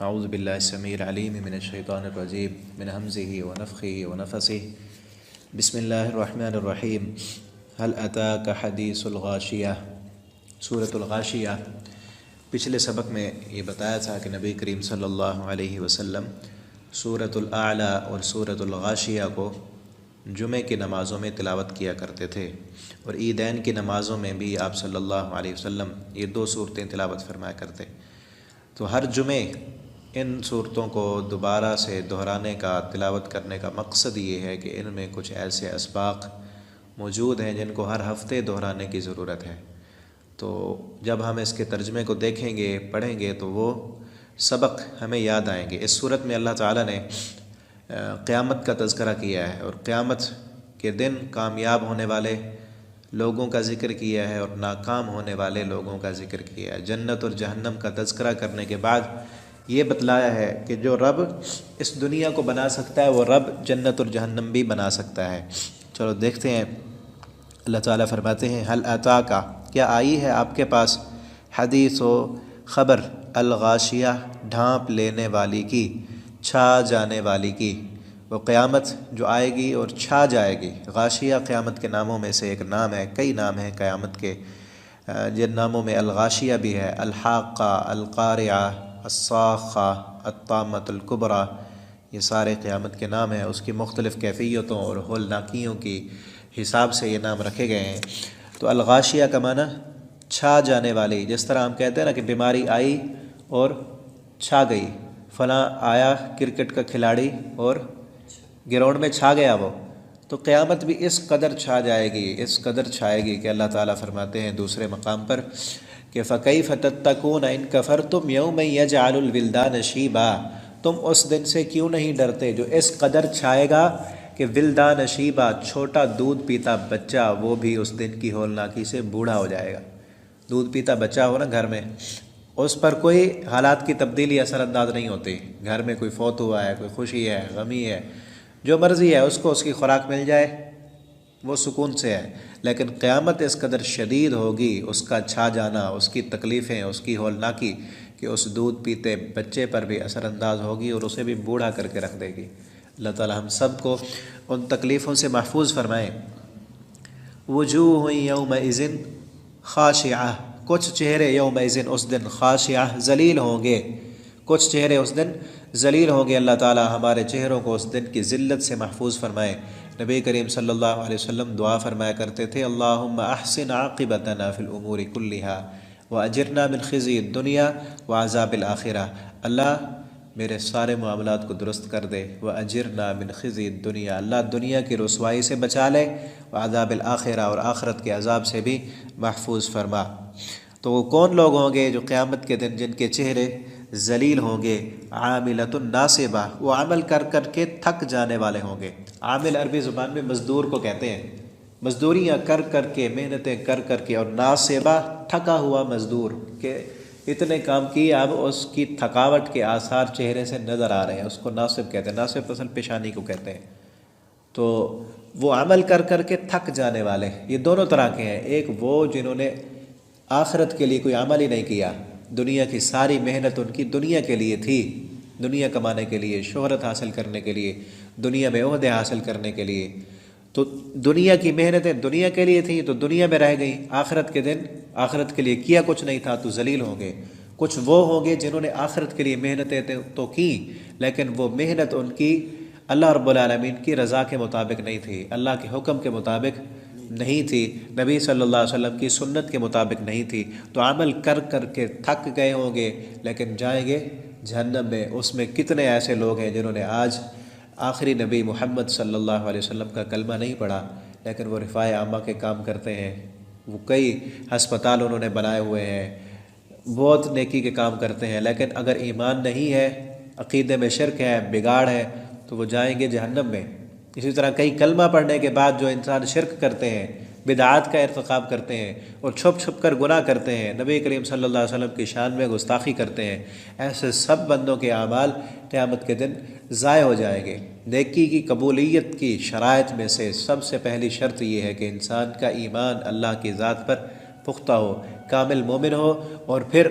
اعوذ باللہ السمیع العلیم من الشیطان الرجیم من ہمزہ ونفخہ ونفثہ بسم اللہ الرحمن الرحیم هل اتاک حدیث الغاشیہ سورۃ الغاشیہ۔ پچھلے سبق میں یہ بتایا تھا کہ نبی کریم صلی اللہ علیہ وسلم سورۃ الاعلی اور سورۃ الغاشیہ کو جمعہ کی نمازوں میں تلاوت کیا کرتے تھے، اور عیدین کی نمازوں میں بھی آپ صلی اللہ علیہ وسلم یہ دو صورتیں تلاوت فرمایا کرتے۔ تو ہر جمعے ان صورتوں کو دوبارہ سے دہرانے کا، تلاوت کرنے کا مقصد یہ ہے کہ ان میں کچھ ایسے اسباق موجود ہیں جن کو ہر ہفتے دہرانے کی ضرورت ہے۔ تو جب ہم اس کے ترجمے کو دیکھیں گے، پڑھیں گے تو وہ سبق ہمیں یاد آئیں گے۔ اس صورت میں اللہ تعالیٰ نے قیامت کا تذکرہ کیا ہے، اور قیامت کے دن کامیاب ہونے والے لوگوں کا ذکر کیا ہے اور ناکام ہونے والے لوگوں کا ذکر کیا ہے۔ جنت اور جہنم کا تذکرہ کرنے کے بعد یہ بتلایا ہے کہ جو رب اس دنیا کو بنا سکتا ہے وہ رب جنت اور جہنم بھی بنا سکتا ہے۔ چلو دیکھتے ہیں۔ اللہ تعالیٰ فرماتے ہیں حل اتاکا، کیا آئی ہے آپ کے پاس حدیث و خبر الغاشیہ، ڈھانپ لینے والی کی، چھا جانے والی کی۔ وہ قیامت جو آئے گی اور چھا جائے گی۔ غاشیہ قیامت کے ناموں میں سے ایک نام ہے، کئی نام ہیں قیامت کے، جن ناموں میں الغاشیہ بھی ہے، الحاقہ، القارعہ، الصاخہ، الطامۃ الکبریٰ، یہ سارے قیامت کے نام ہیں۔ اس کی مختلف کیفیتوں اور ہولناکیوں کی حساب سے یہ نام رکھے گئے ہیں۔ تو الغاشیہ کا معنی چھا جانے والی، جس طرح ہم کہتے ہیں نا کہ بیماری آئی اور چھا گئی، فلاں آیا کرکٹ کا کھلاڑی اور گراؤنڈ میں چھا گیا وہ، تو قیامت بھی اس قدر چھا جائے گی، اس قدر چھائے گی کہ اللہ تعالیٰ فرماتے ہیں دوسرے مقام پر کہ فَكَيْفَ تَتَّقُونَ إِن كَفَرْتُمْ يَوْمًا يَجْعَلُ الْوِلْدَانَ شِيبًا، تم اس دن سے کیوں نہیں ڈرتے جو اس قدر چھائے گا کہ ولدان شیبا، چھوٹا دودھ پیتا بچہ وہ بھی اس دن کی ہولناکی سے بوڑھا ہو جائے گا۔ دودھ پیتا بچہ ہو نا گھر میں، اس پر کوئی حالات کی تبدیلی اثر انداز نہیں ہوتی۔ گھر میں کوئی فوت ہوا ہے، کوئی خوشی ہے، غمی ہے، جو مرضی ہے اس کو اس کی خوراک مل جائے وہ سکون سے ہے۔ لیکن قیامت اس قدر شدید ہوگی، اس کا چھا جانا، اس کی تکلیفیں، اس کی ہولناکی، کہ اس دودھ پیتے بچے پر بھی اثر انداز ہوگی اور اسے بھی بوڑھا کر کے رکھ دے گی۔ اللہ تعالی ہم سب کو ان تکلیفوں سے محفوظ فرمائیں۔ وجوہ یومئذ خاشعہ، کچھ چہرے یومئذ اس دن خاشعہ، ذلیل ہوں گے، کچھ چہرے اس دن ذلیل ہوں گے۔ اللہ تعالی ہمارے چہروں کو اس دن کی ذلت سے محفوظ فرمائے۔ نبی کریم صلی اللہ علیہ وسلم دعا فرمایا کرتے تھے اللہم احسن عاقبتنا فی الامور کلہا واجرنا من خزی الدنیا وعذاب الآخرہ، اللہ میرے سارے معاملات کو درست کر دے، واجرنا من خزی الدنیا، اللہ دنیا کی رسوائی سے بچا لے، وعذاب الآخرہ، اور آخرت کے عذاب سے بھی محفوظ فرما۔ تو وہ کون لوگ ہوں گے جو قیامت کے دن جن کے چہرے ذلیل ہوں گے؟ عاملۃ ناصبہ، وہ عمل کر کر کے تھک جانے والے ہوں گے۔ عامل عربی زبان میں مزدور کو کہتے ہیں، مزدوریاں کر کر کے، محنتیں کر کر کے، اور ناصبہ تھکا ہوا مزدور، کہ اتنے کام کیے اب اس کی تھکاوٹ کے آثار چہرے سے نظر آ رہے ہیں، اس کو ناصب کہتے ہیں۔ ناصب اصل پیشانی کو کہتے ہیں۔ تو وہ عمل کر کر کے تھک جانے والے، یہ دونوں طرح کے ہیں۔ ایک وہ جنہوں نے آخرت کے لیے کوئی عمل ہی نہیں کیا، دنیا کی ساری محنت ان کی دنیا کے لیے تھی، دنیا کمانے کے لیے، شہرت حاصل کرنے کے لیے، دنیا میں عہدے حاصل کرنے کے لیے، تو دنیا کی محنتیں دنیا کے لیے تھیں تو دنیا میں رہ گئیں۔ آخرت کے دن آخرت کے لیے کیا کچھ نہیں تھا تو ذلیل ہوں گے۔ کچھ وہ ہوں گے جنہوں نے آخرت کے لیے محنتیں تو کیں، لیکن وہ محنت ان کی اللہ رب العالمین کی رضا کے مطابق نہیں تھی، اللہ کے حکم کے مطابق نہیں تھی، نبی صلی اللہ علیہ وسلم کی سنت کے مطابق نہیں تھی، تو عمل کر کر کے تھک گئے ہوں گے، لیکن جائیں گے جہنم میں۔ اس میں کتنے ایسے لوگ ہیں جنہوں نے آج آخری نبی محمد صلی اللہ علیہ وسلم کا کلمہ نہیں پڑھا، لیکن وہ رفاع عامہ کے کام کرتے ہیں، وہ کئی ہسپتال انہوں نے بنائے ہوئے ہیں، بہت نیکی کے کام کرتے ہیں، لیکن اگر ایمان نہیں ہے، عقیدے میں شرک ہے، بگاڑ ہے، تو وہ جائیں گے جہنم میں۔ اسی طرح کئی کلمہ پڑھنے کے بعد جو انسان شرک کرتے ہیں، بدعات کا ارتکاب کرتے ہیں اور چھپ چھپ کر گناہ کرتے ہیں، نبی کریم صلی اللہ علیہ وسلم کی شان میں گستاخی کرتے ہیں، ایسے سب بندوں کے اعمال قیامت کے دن ضائع ہو جائیں گے۔ نیکی کی قبولیت کی شرائط میں سے سب سے پہلی شرط یہ ہے کہ انسان کا ایمان اللہ کی ذات پر پختہ ہو، کامل مومن ہو، اور پھر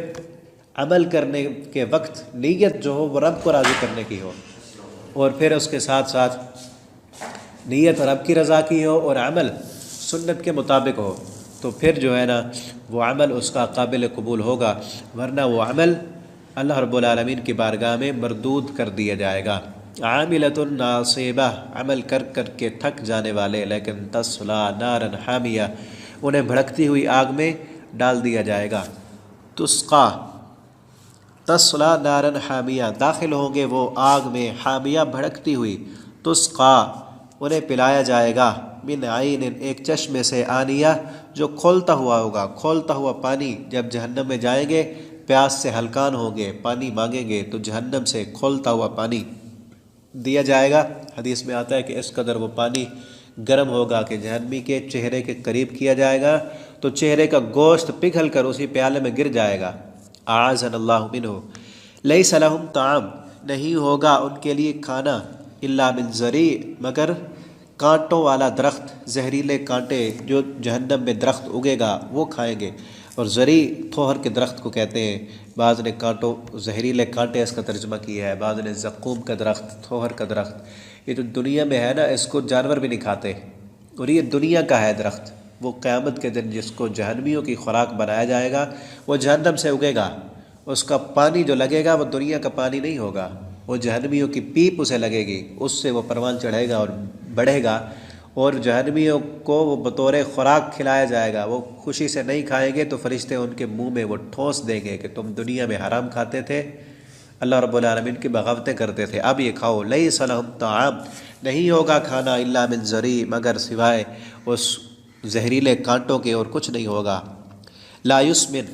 عمل کرنے کے وقت نیت جو ہو وہ رب کو راضی کرنے کی ہو، اور پھر اس کے ساتھ ساتھ نیت رب کی رضا کی ہو اور عمل سنت کے مطابق ہو، تو پھر جو ہے نا وہ عمل اس کا قابل قبول ہوگا، ورنہ وہ عمل اللہ رب العالمین کی بارگاہ میں مردود کر دیا جائے گا۔ عاملۃ ناصبہ، عمل کر کر کے تھک جانے والے، لیکن تصلا نارا حامیہ، انہیں بھڑکتی ہوئی آگ میں ڈال دیا جائے گا۔ تسقا، تصلا نارا حامیہ، داخل ہوں گے وہ آگ میں، حامیہ بھڑکتی ہوئی، تسقا انہیں پلایا جائے گا، من عین ایک چشمے سے، آنیہ جو کھولتا ہوا ہوگا، کھولتا ہوا پانی۔ جب جہنم میں جائیں گے پیاس سے ہلکان ہوں گے، پانی مانگیں گے تو جہنم سے کھولتا ہوا پانی دیا جائے گا۔ حدیث میں آتا ہے کہ اس قدر وہ پانی گرم ہوگا کہ جہنمی کے چہرے کے قریب کیا جائے گا تو چہرے کا گوشت پگھل کر اسی پیالے میں گر جائے گا۔ اعاذنا اللہ منہ۔ لیس لہم طعام، نہیں ہوگا ان کے لیے کھانا، الا من ضریع، مگر کانٹوں والا درخت، زہریلے کانٹے جو جہنم میں درخت اگے گا وہ کھائیں گے۔ اور ضریع تھوہر کے درخت کو کہتے ہیں، بعض نے کانٹوں زہریلے کانٹے اس کا ترجمہ کیا ہے، بعض نے زقوم کا درخت، تھوہر کا درخت۔ یہ جو دنیا میں ہے نا اس کو جانور بھی نہیں کھاتے، اور یہ دنیا کا ہے درخت۔ وہ قیامت کے دن جس کو جہنمیوں کی خوراک بنایا جائے گا وہ جہنم سے اگے گا، اس کا پانی جو لگے گا وہ دنیا کا پانی نہیں ہوگا، وہ جہنمیوں کی پیپ اسے لگے گی، اس سے وہ پروان چڑھے گا اور بڑھے گا، اور جہنمیوں کو وہ بطور خوراک کھلایا جائے گا۔ وہ خوشی سے نہیں کھائیں گے تو فرشتے ان کے منہ میں وہ ٹھوس دیں گے کہ تم دنیا میں حرام کھاتے تھے، اللہ رب العالمین کی بغاوتیں کرتے تھے، اب یہ کھاؤ۔ لیس لہم طعام، نہیں ہوگا کھانا، الا من ضریع، مگر سوائے اس زہریلے کانٹوں کے اور کچھ نہیں ہوگا۔ لا یسمن،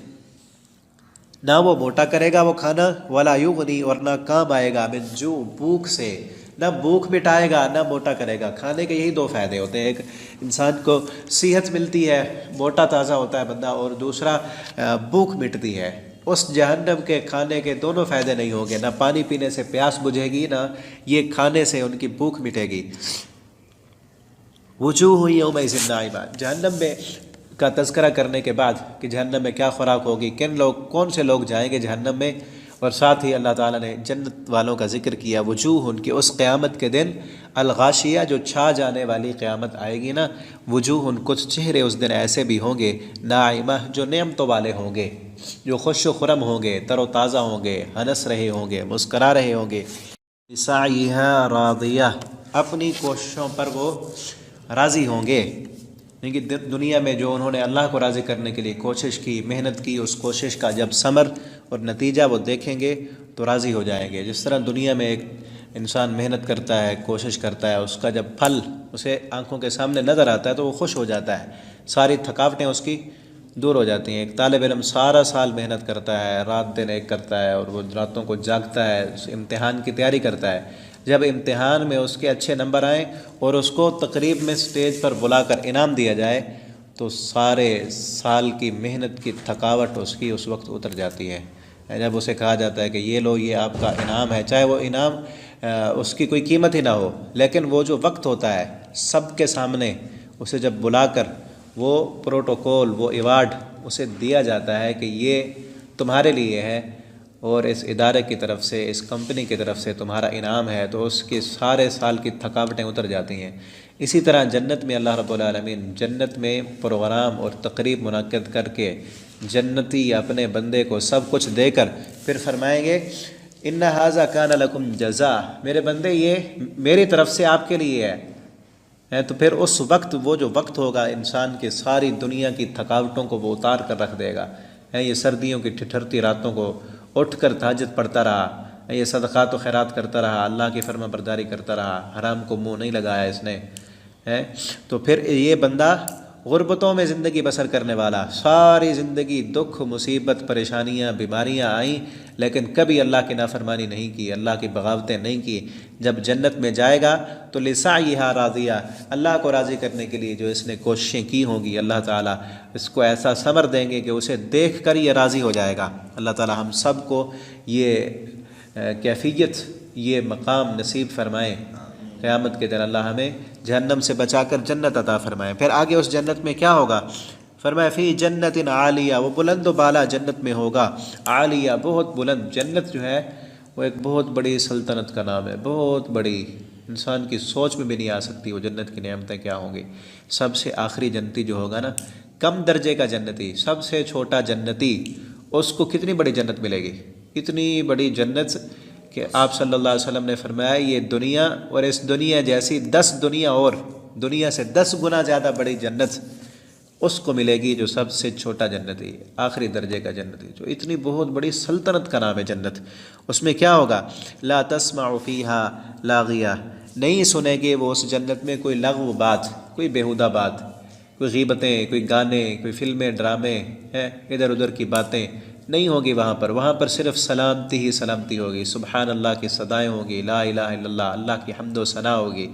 نہ وہ موٹا کرے گا وہ کھانا، ولا یغنی، اور نہ کام آئے گا، من جوع، بھوک سے، نہ بھوک مٹائے گا نہ موٹا کرے گا۔ کھانے کے یہی دو فائدے ہوتے ہیں، ایک انسان کو صحت ملتی ہے، موٹا تازہ ہوتا ہے بندہ، اور دوسرا بھوک مٹتی ہے۔ اس جہنم کے کھانے کے دونوں فائدے نہیں ہوں گے، نہ پانی پینے سے پیاس بجھے گی، نہ یہ کھانے سے ان کی بھوک مٹے گی۔ وجوہ یومئذ ناعمہ، جہنم میں کا تذکرہ کرنے کے بعد کہ جہنم میں کیا خوراک ہوگی، کون سے لوگ جائیں گے جہنم میں، اور ساتھ ہی اللہ تعالیٰ نے جنت والوں کا ذکر کیا۔ وجوہ ان کی اس قیامت کے دن، الغاشیہ جو چھا جانے والی قیامت آئے گی نا، وجوہ ان کچھ چہرے اس دن ایسے بھی ہوں گے، ناعمہ جو نعمتوں والے ہوں گے، جو خوش و خرم ہوں گے، تر و تازہ ہوں گے، ہنس رہے ہوں گے، مسکرا رہے ہوں گے۔ لسعیہا راضیہ، اپنی کوششوں پر وہ راضی ہوں گے، کیونکہ دنیا میں جو انہوں نے اللہ کو راضی کرنے کے لیے کوشش کی، محنت کی، اس کوشش کا جب ثمر اور نتیجہ وہ دیکھیں گے تو راضی ہو جائیں گے۔ جس طرح دنیا میں ایک انسان محنت کرتا ہے، کوشش کرتا ہے، اس کا جب پھل اسے آنکھوں کے سامنے نظر آتا ہے تو وہ خوش ہو جاتا ہے، ساری تھکاوٹیں اس کی دور ہو جاتی ہیں۔ ایک طالب علم سارا سال محنت کرتا ہے، رات دن ایک کرتا ہے، اور وہ راتوں کو جاگتا ہے، امتحان کی تیاری کرتا ہے، جب امتحان میں اس کے اچھے نمبر آئیں اور اس کو تقریب میں سٹیج پر بلا کر انعام دیا جائے تو سارے سال کی محنت کی تھکاوٹ اس کی اس وقت اتر جاتی ہے۔ جب اسے کہا جاتا ہے کہ یہ لو، یہ آپ کا انعام ہے، چاہے وہ انعام اس کی کوئی قیمت ہی نہ ہو، لیکن وہ جو وقت ہوتا ہے سب کے سامنے اسے جب بلا کر وہ پروٹوکول، وہ ایوارڈ اسے دیا جاتا ہے کہ یہ تمہارے لیے ہے اور اس ادارے کی طرف سے، اس کمپنی کی طرف سے تمہارا انعام ہے، تو اس کی سارے سال کی تھکاوٹیں اتر جاتی ہیں۔ اسی طرح جنت میں اللہ رب العالمین جنت میں پروگرام اور تقریب منعقد کر کے جنتی اپنے بندے کو سب کچھ دے کر پھر فرمائیں گے ان ھذا کان لکم جزاء، میرے بندے یہ میری طرف سے آپ کے لیے ہے۔ تو پھر اس وقت وہ جو وقت ہوگا انسان کی ساری دنیا کی تھکاوٹوں کو وہ اتار کر رکھ دے گا۔ یہ سردیوں کی ٹھٹھرتی راتوں کو اٹھ کر تہجد پڑھتا رہا، یہ صدقات و خیرات کرتا رہا، اللہ کی فرما برداری کرتا رہا، حرام کو منہ نہیں لگایا اس نے، تو پھر یہ بندہ غربتوں میں زندگی بسر کرنے والا، ساری زندگی دکھ، مصیبت، پریشانیاں، بیماریاں آئیں لیکن کبھی اللہ کی نافرمانی نہیں کی، اللہ کی بغاوتیں نہیں کی۔ جب جنت میں جائے گا تو لسعیہا راضیہ، اللہ کو راضی کرنے کے لیے جو اس نے کوششیں کی ہوں گی، اللہ تعالیٰ اس کو ایسا ثمر دیں گے کہ اسے دیکھ کر یہ راضی ہو جائے گا۔ اللہ تعالیٰ ہم سب کو یہ کیفیت، یہ مقام نصیب فرمائے۔ قیامت کے دن اللہ ہمیں جہنم سے بچا کر جنت عطا فرمائے۔ پھر آگے اس جنت میں کیا ہوگا؟ فرمایا فی جنت عالیہ، وہ بلند و بالا جنت میں ہوگا، عالیہ بہت بلند۔ جنت جو ہے وہ ایک بہت بڑی سلطنت کا نام ہے، بہت بڑی، انسان کی سوچ میں بھی نہیں آ سکتی وہ جنت کی نعمتیں کیا ہوں گی۔ سب سے آخری جنتی جو ہوگا نا، کم درجے کا جنتی، سب سے چھوٹا جنتی، اس کو کتنی بڑی جنت ملے گی، اتنی بڑی جنت کہ آپ صلی اللہ علیہ وسلم نے فرمایا یہ دنیا اور اس دنیا جیسی 10 دنیا اور دنیا سے 10 گنا زیادہ بڑی جنت اس کو ملے گی جو سب سے چھوٹا جنتی، آخری درجے کا جنتی، جو اتنی بہت بڑی سلطنت کا نام ہے جنت۔ اس میں کیا ہوگا؟ لا تسمع فیہا لاغیہ، نہیں سنیں گے وہ اس جنت میں کوئی لغو بات، کوئی بیہودہ بات، کوئی غیبتیں، کوئی گانے، کوئی فلمیں، ڈرامے ہیں، ادھر ادھر کی باتیں نہیں ہوگی وہاں پر۔ وہاں پر صرف سلامتی ہی سلامتی ہوگی، سبحان اللہ کی صدائیں ہوگی، لا الہ الا اللہ، اللہ کی حمد و ثنا ہوگی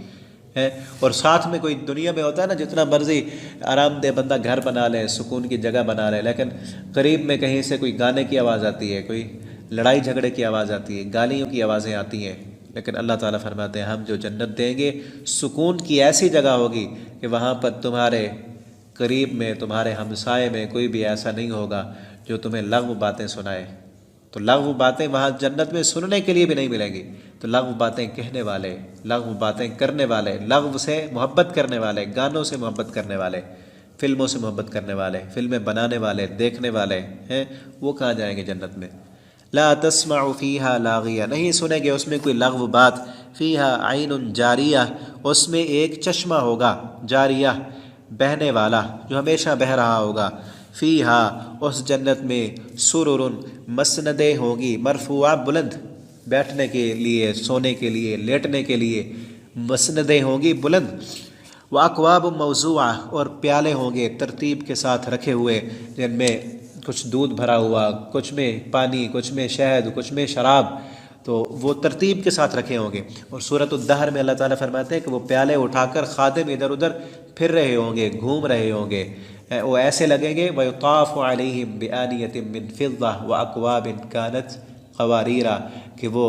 ہے۔ اور ساتھ میں کوئی دنیا میں ہوتا ہے نا جتنا مرضی آرام دہ بندہ گھر بنا لے، سکون کی جگہ بنا لے، لیکن قریب میں کہیں سے کوئی گانے کی آواز آتی ہے، کوئی لڑائی جھگڑے کی آواز آتی ہے، گالیوں کی آوازیں آتی ہیں، لیکن اللہ تعالیٰ فرماتے ہیں ہم جو جنت دیں گے سکون کی ایسی جگہ ہوگی کہ وہاں پر تمہارے قریب میں، تمہارے ہمسائے میں کوئی بھی ایسا نہیں ہوگا جو تمہیں لغو باتیں سنائے۔ تو لغو باتیں وہاں جنت میں سننے کے لیے بھی نہیں ملیں گی، تو لغو باتیں کہنے والے، لغو باتیں کرنے والے، لغو سے محبت کرنے والے، گانوں سے محبت کرنے والے، فلموں سے محبت کرنے والے، فلمیں بنانے والے، دیکھنے والے ہیں، وہ کہاں جائیں گے جنت میں؟ لا تسمع فیہا لاغیہ، نہیں سنیں گے اس میں کوئی لغو بات، فیہا عین جاریہ، اس میں ایک چشمہ ہوگا، جاریہ بہنے والا، جو ہمیشہ بہہ رہا ہوگا، فیہا اس جنت میں سرر مسندیں ہوگی، مرفوعہ بلند، بیٹھنے کے لیے، سونے کے لیے، لیٹنے کے لیے مسندیں ہوں گی بلند، واکواب موضوعہ، اور پیالے ہوں گے ترتیب کے ساتھ رکھے ہوئے، جن میں کچھ دودھ بھرا ہوا، کچھ میں پانی، کچھ میں شہد، کچھ میں شراب، تو وہ ترتیب کے ساتھ رکھے ہوں گے۔ اور سورۃ الدہر میں اللہ تعالیٰ فرماتے ہیں کہ وہ پیالے اٹھا کر خادم ادھر ادھر پھر رہے ہوں گے، گھوم رہے ہوں گے، وہ ایسے لگیں گے وَيُطَافُ عَلَيْهِمْ بِآنِيَةٍ مِّن فِضَّةٍ وَأَكْوَابٍ كَانَتْ قَوَارِيرَا، کہ وہ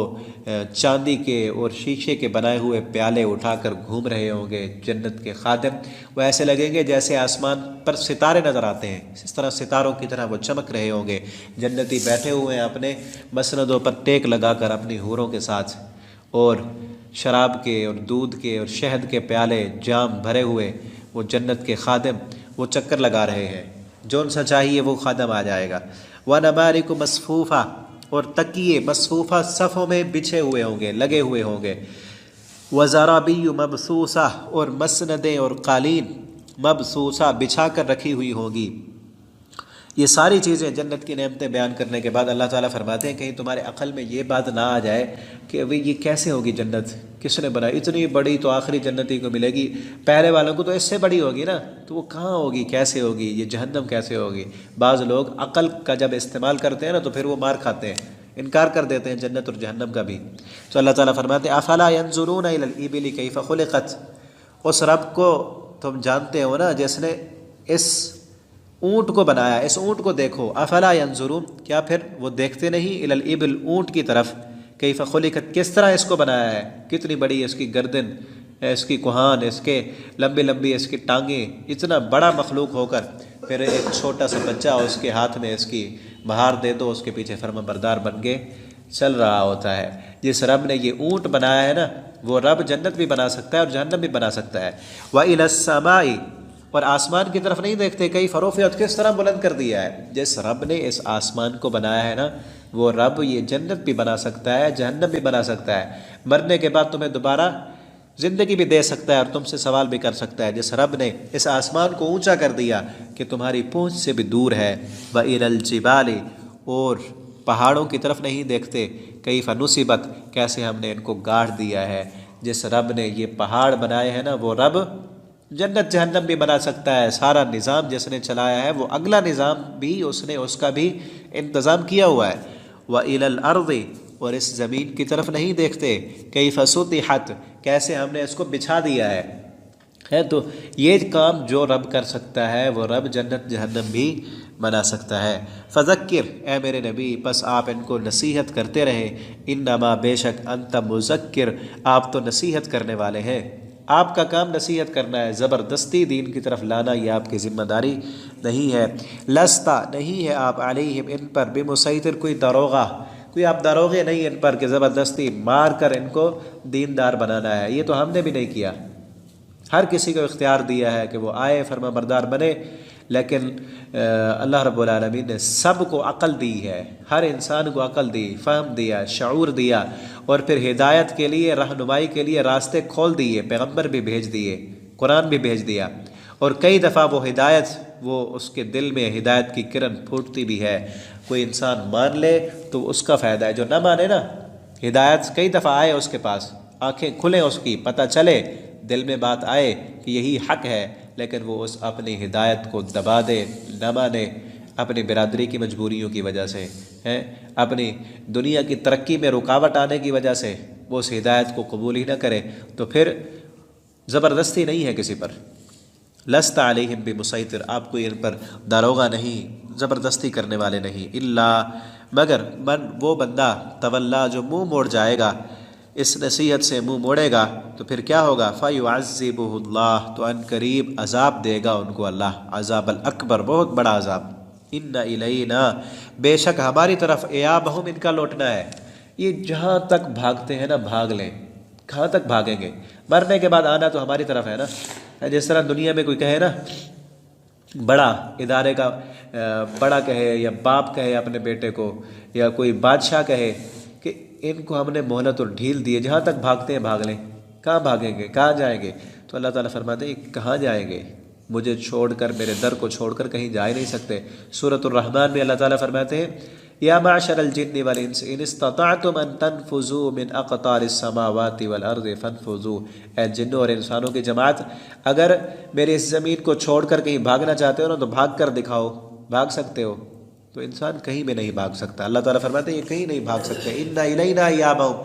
چاندی کے اور شیشے کے بنائے ہوئے پیالے اٹھا کر گھوم رہے ہوں گے جنت کے خادم، وہ ایسے لگیں گے جیسے آسمان پر ستارے نظر آتے ہیں، اس طرح ستاروں کی طرح وہ چمک رہے ہوں گے۔ جنتی بیٹھے ہوئے ہیں اپنے مسندوں پر ٹیک لگا کر اپنی حوروں کے ساتھ، اور شراب کے اور دودھ کے اور شہد کے پیالے جام بھرے ہوئے، وہ جنت کے خادم وہ چکر لگا رہے ہیں، جون سا چاہیے وہ خادم آ جائے گا۔ وَنَمَارِكُ مَصْفُوفَةً، اور تکیے مصفوفہ صفوں میں بچھے ہوئے ہوں گے، لگے ہوئے ہوں گے۔ وَزَرَابِيُّ مَبْثُوثَةً، اور مسندیں اور قالین مبثوثہ بچھا کر رکھی ہوئی ہوں گی۔ یہ ساری چیزیں جنت کی نعمتیں بیان کرنے کے بعد اللہ تعالیٰ فرماتے ہیں کہیں تمہارے عقل میں یہ بات نہ آ جائے کہ ابھی یہ کیسے ہوگی جنت، کس نے بنائی، اتنی بڑی تو آخری جنتی کو ملے گی، پہلے والوں کو تو اس سے بڑی ہوگی نا، تو وہ کہاں ہوگی، کیسے ہوگی، یہ جہنم کیسے ہوگی۔ بعض لوگ عقل کا جب استعمال کرتے ہیں نا تو پھر وہ مار کھاتے ہیں، انکار کر دیتے ہیں جنت اور جہنم کا بھی۔ تو اللہ تعالیٰ فرماتے ہیں افلا ينظرون الى الابل کیف خلقت، اس رب کو تم جانتے ہو نا جس نے اس اونٹ کو بنایا، اس اونٹ کو دیکھو، افلا ينظرون، کیا پھر وہ دیکھتے نہیں، الى الابل اونٹ کی طرف، کیف خلقت، کس طرح اس کو بنایا ہے، کتنی بڑی اس کی گردن، اس کی کوہان، اس کے لمبی لمبی اس کی ٹانگیں، اتنا بڑا مخلوق ہو کر پھر ایک چھوٹا سا بچہ اس کے ہاتھ میں اس کی مہار دے دو، اس کے پیچھے فرما بردار بن کے چل رہا ہوتا ہے۔ جس رب نے یہ اونٹ بنایا ہے نا، وہ رب جنت بھی بنا سکتا ہے اور جہنم بھی بنا سکتا ہے۔ وَإِلَى السَّمَاءِ، اور آسمان کی طرف نہیں دیکھتے، کئی فروفیت، کس طرح بلند کر دیا ہے۔ جس رب نے اس آسمان کو بنایا ہے نا، وہ رب یہ جنت بھی بنا سکتا ہے، جہنم بھی بنا سکتا ہے، مرنے کے بعد تمہیں دوبارہ زندگی بھی دے سکتا ہے اور تم سے سوال بھی کر سکتا ہے۔ جس رب نے اس آسمان کو اونچا کر دیا کہ تمہاری پہنچ سے بھی دور ہے۔ وَإِلَى الْجِبَالِ، اور پہاڑوں کی طرف نہیں دیکھتے، کیف نصبت، کیسے ہم نے ان کو گاڑ دیا ہے۔ جس رب نے یہ پہاڑ بنائے ہیں نا، وہ رب جنت جہنم بھی بنا سکتا ہے۔ سارا نظام جس نے چلایا ہے وہ اگلا نظام بھی اس نے اس کا بھی انتظام کیا ہوا ہے۔ وَإِلَى الْأَرْضِ، اور اس زمین کی طرف نہیں دیکھتے، کیف سطحت، کیسے ہم نے اس کو بچھا دیا ہے۔ تو یہ کام جو رب کر سکتا ہے وہ رب جنت جہنم بھی بنا سکتا ہے۔ فذکر، اے میرے نبی پس آپ ان کو نصیحت کرتے رہے، انما بے شک انت مذکر، آپ تو نصیحت کرنے والے ہیں۔ آپ کا کام نصیحت کرنا ہے، زبردستی دین کی طرف لانا یہ آپ کی ذمہ داری نہیں ہے۔ لستا نہیں ہے آپ علیہم ان پر بمسیطر کوئی داروغہ، کوئی آپ داروغے نہیں ان پر کہ زبردستی مار کر ان کو دیندار بنانا ہے، یہ تو ہم نے بھی نہیں کیا۔ ہر کسی کو اختیار دیا ہے کہ وہ آئے فرما بردار بنے، لیکن اللہ رب العالمین نے سب کو عقل دی ہے، ہر انسان کو عقل دی، فہم دیا، شعور دیا، اور پھر ہدایت کے لیے، رہنمائی کے لیے راستے کھول دیے، پیغمبر بھی بھیج دیے، قرآن بھی بھیج دیا، اور کئی دفعہ وہ ہدایت، وہ اس کے دل میں ہدایت کی کرن پھوٹتی بھی ہے۔ کوئی انسان مان لے تو اس کا فائدہ ہے، جو نہ مانے نا، ہدایت کئی دفعہ آئے اس کے پاس، آنکھیں کھلیں اس کی، پتہ چلے، دل میں بات آئے کہ یہی حق ہے، لیکن وہ اس اپنی ہدایت کو دبا دے، نہ مانے، اپنی برادری کی مجبوریوں کی وجہ سے، اپنی دنیا کی ترقی میں رکاوٹ آنے کی وجہ سے وہ اس ہدایت کو قبول ہی نہ کرے، تو پھر زبردستی نہیں ہے کسی پر۔ لست علیہم بمسیطر، آپ کو ان پر داروغہ نہیں، زبردستی کرنے والے نہیں، الا مگر من وہ بندہ تولا جو منہ موڑ جائے گا، اس نصیحت سے منہ موڑے گا، تو پھر کیا ہوگا؟ فَيُعَذِّبُهُ اللَّهُ، تو ان قریب عذاب دے گا ان کو اللہ، عذاب الاکبر، بہت بڑا عذاب۔ ان الینا، بے شک ہماری طرف، ایابہم ان کا لوٹنا ہے۔ یہ جہاں تک بھاگتے ہیں نا بھاگ لیں، کہاں تک بھاگیں گے؟ مرنے کے بعد آنا تو ہماری طرف ہے نا۔ جس طرح دنیا میں کوئی کہے نا، بڑا ادارے کا بڑا کہے یا باپ کہے اپنے بیٹے کو، یا کوئی بادشاہ کہے کہ ان کو ہم نے مہلت اور ڈھیل دی ہے، جہاں تک بھاگتے ہیں بھاگ لیں۔ کہاں بھاگیں گے؟ کہاں جائیں گے؟ تو اللہ تعالیٰ فرماتے ہیں کہاں جائیں گے؟ مجھے چھوڑ کر، میرے در کو چھوڑ کر کہیں جا ہی نہیں سکتے۔ سورۃ الرحمن میں اللہ تعالیٰ فرماتے ہیں یا معشر الجن والانس ان استطعتم ان تنفذوا من اقطار السماوات والارض فانفذوا، اے جنوں اور انسانوں کی جماعت، اگر میری اس زمین کو چھوڑ کر کہیں بھاگنا چاہتے ہو نا تو بھاگ کر دکھاؤ، بھاگ سکتے ہو؟ تو انسان کہیں بھی نہیں بھاگ سکتا۔ اللہ تعالیٰ فرماتے ہیں یہ کہیں نہیں بھاگ سکتے۔ ان الینا ایابہم،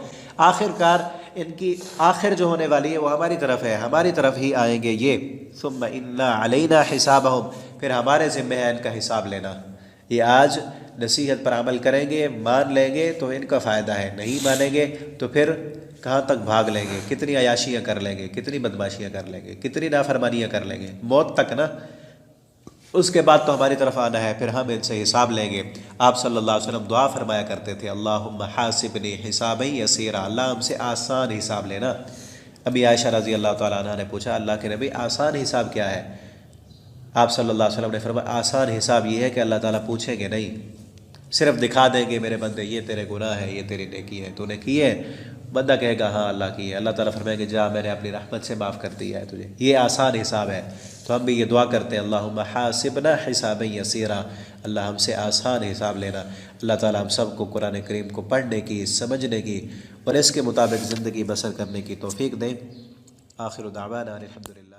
آخر کار ان کی آخر جو ہونے والی ہے وہ ہماری طرف ہے، ہماری طرف ہی آئیں گے یہ۔ ثم ان علینا حسابہم، پھر ہمارے ذمہ ہے ان کا حساب لینا۔ یہ آج نصیحت پر عمل کریں گے، مان لیں گے تو ان کا فائدہ ہے، نہیں مانیں گے تو پھر کہاں تک بھاگ لیں گے، کتنی عیاشیاں کر لیں گے، کتنی بدماشیاں کر لیں گے، کتنی نافرمانیاں کر لیں گے، موت تک نا۔ اس کے بعد تو ہماری طرف آنا ہے، پھر ہم ان سے حساب لیں گے۔ آپ صلی اللہ علیہ وسلم دعا فرمایا کرتے تھے اللہم حاسبنی حسابا یسیرا، اللہ ہم سے آسان حساب لینا۔ ابھی عائشہ رضی اللہ تعالیٰ عنہ نے پوچھا اللہ کے نبی آسان حساب کیا ہے؟ آپ صلی اللہ علیہ وسلم نے فرمایا آسان حساب یہ ہے کہ اللہ تعالیٰ پوچھیں گے نہیں، صرف دکھا دیں گے میرے بندے یہ تیرے گناہ ہے، یہ تیری نیکی ہے، تو نے کی ہے؟ بندہ کہے گا ہاں اللہ کی ہے، اللہ تعالیٰ فرمائے گا جا میں نے اپنی رحمت سے معاف کر دیا ہے تجھے۔ یہ آسان حساب ہے۔ تو ہم بھی یہ دعا کرتے ہیں اللہم حاسبنا حسابا یسیرا، اللہ ہم سے آسان حساب لینا۔ اللہ تعالیٰ ہم سب کو قرآن کریم کو پڑھنے کی، سمجھنے کی اور اس کے مطابق زندگی بسر کرنے کی توفیق دیں۔ آخر دعوانا الحمدللہ۔